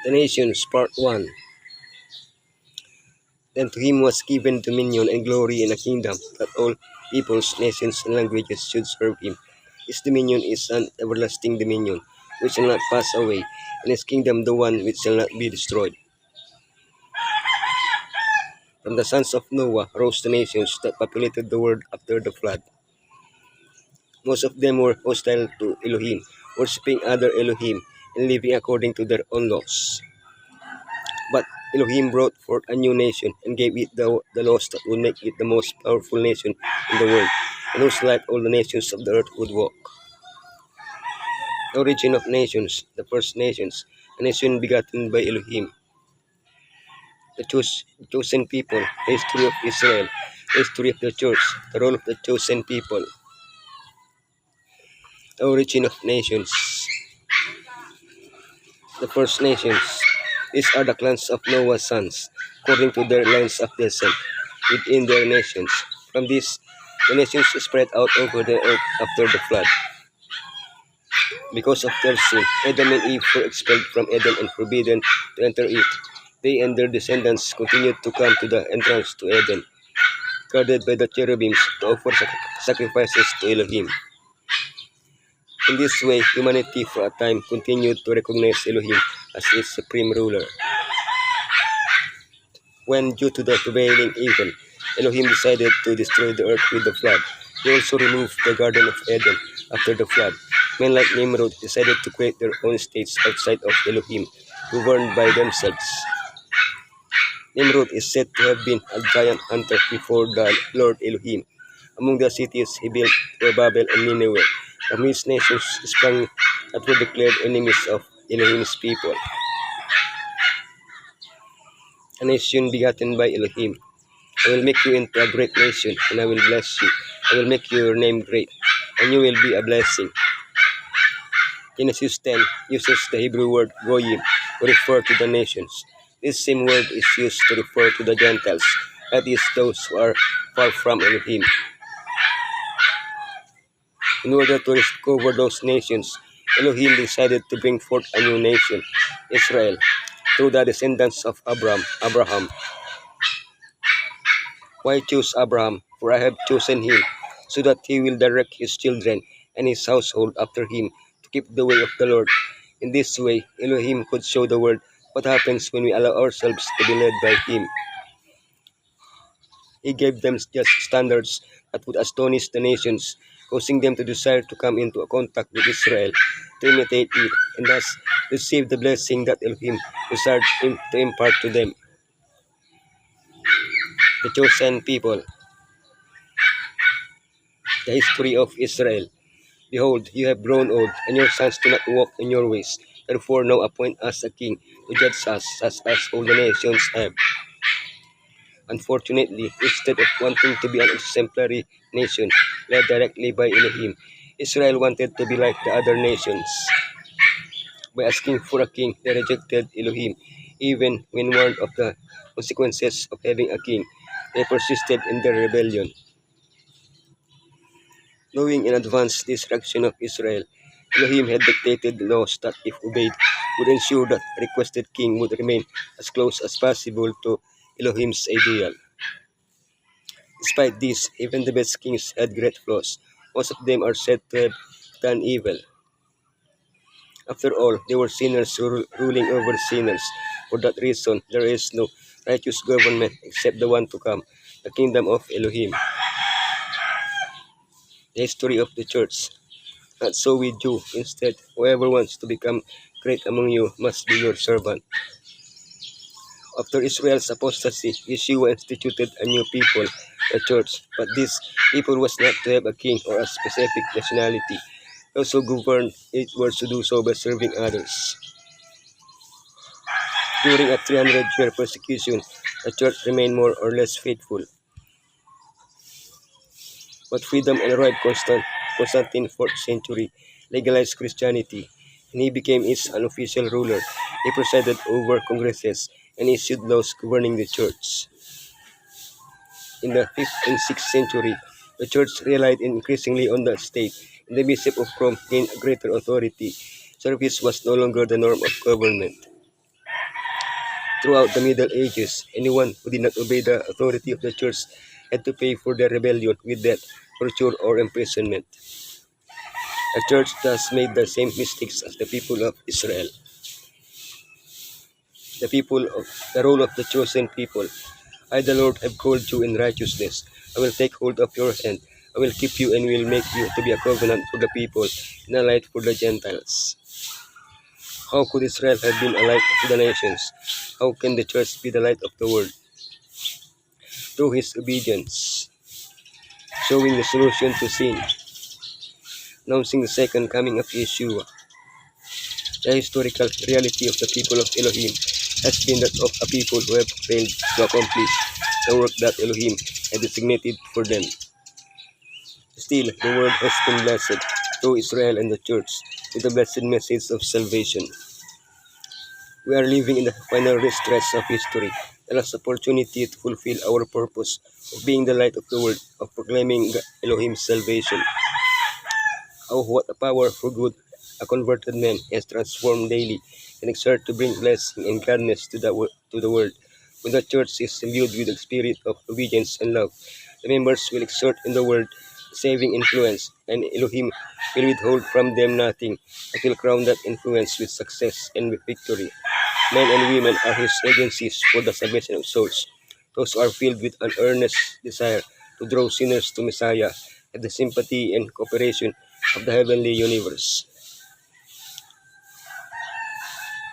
The Nations, Part 1. Then to him was given dominion and glory in a kingdom, that all peoples, nations, and languages should serve him. His dominion is an everlasting dominion, which shall not pass away, and his kingdom the one which shall not be destroyed. From the sons of Noah rose the nations that populated the world after the flood. Most of them were hostile to Elohim, worshipping other Elohim, and living according to their own laws. But Elohim brought forth a new nation and gave it the laws that would make it the most powerful nation in the world, and whose like all the nations of the earth would walk. The origin of nations, the first nations, a nation begotten by Elohim. The chosen people, the history of Israel, the history of the church, the role of the chosen people. The origin of nations, the first nations. These are the clans of Noah's sons, according to their lines of descent, within their nations. From this, the nations spread out over the earth after the flood. Because of their sin, Adam and Eve were expelled from Eden and forbidden to enter it. They and their descendants continued to come to the entrance to Eden, guarded by the cherubims to offer sacrifices to Elohim. In this way, humanity for a time continued to recognize Elohim as its supreme ruler. When, due to the prevailing evil, Elohim decided to destroy the earth with the flood, he also removed the Garden of Eden after the flood. Men like Nimrod decided to create their own states outside of Elohim, governed by themselves. Nimrod is said to have been a giant hunter before the Lord Elohim. Among the cities he built were Babel and Nineveh. From his nations sprang that were declared enemies of Elohim's people. A nation begotten by Elohim. I will make you into a great nation, and I will bless you. I will make your name great, and you will be a blessing. Genesis 10 uses the Hebrew word goyim to refer to the nations. This same word is used to refer to the Gentiles, that is, those who are far from Elohim. In order to recover those nations, Elohim decided to bring forth a new nation, Israel, through the descendants of Abraham. Why choose Abraham? For I have chosen him, so that he will direct his children and his household after him to keep the way of the Lord. In this way, Elohim could show the world what happens when we allow ourselves to be led by him. He gave them just standards that would astonish the nations, causing them to desire to come into contact with Israel, to imitate it, and thus receive the blessing that Elohim desired to impart to them. The chosen people. The history of Israel. Behold, you have grown old, and your sons do not walk in your ways. Therefore now appoint us a king to judge us, as all the nations have. Unfortunately, instead of wanting to be an exemplary nation led directly by Elohim, Israel wanted to be like the other nations. By asking for a king, they rejected Elohim. Even when warned of the consequences of having a king, they persisted in their rebellion. Knowing in advance the destruction of Israel, Elohim had dictated laws that, if obeyed, would ensure that the requested king would remain as close as possible to Elohim's ideal. Despite this, even the best kings had great flaws. Most of them are said to have done evil. After all, they were sinners ruling over sinners. For that reason, there is no righteous government except the one to come, the kingdom of Elohim. The history of the church. Not so with you. Instead, whoever wants to become great among you must be your servant. After Israel's apostasy, Yeshua instituted a new people, the church. But this people was not to have a king or a specific nationality. Those who governed it were to do so by serving others. During a 300-year persecution, the church remained more or less faithful. But freedom arrived. Constantine, 4th century, legalized Christianity, and he became its unofficial ruler. He presided over congresses and issued laws governing the church. In the 5th and 6th century, the church relied increasingly on the state, and the Bishop of Rome gained greater authority. Service was no longer the norm of government. Throughout the Middle Ages, anyone who did not obey the authority of the church had to pay for their rebellion with death, torture, or imprisonment. The church thus made the same mistakes as the people of Israel. The role of the chosen people. I, the Lord, have called you in righteousness. I will take hold of your hand. I will keep you and will make you to be a covenant for the people and a light for the Gentiles. How could Israel have been a light to the nations? How can the church be the light of the world? Through his obedience, showing the solution to sin, announcing the second coming of Yeshua. The historical reality of the people of Elohim has been that of a people who have failed to accomplish the work that Elohim had designated for them. Still, the world has been blessed through Israel and the church with the blessed message of salvation. We are living in the final stretch of history, the last opportunity to fulfill our purpose of being the light of the world, of proclaiming Elohim's salvation. Oh, what a power for good a converted man is transformed daily and exert to bring blessing and gladness to the world. When the church is imbued with the spirit of obedience and love, the members will exert in the world saving influence, and Elohim will withhold from them nothing, but will crown that influence with success and with victory. Men and women are his agencies for the salvation of souls. Those who are filled with an earnest desire to draw sinners to Messiah have the sympathy and cooperation of the heavenly universe.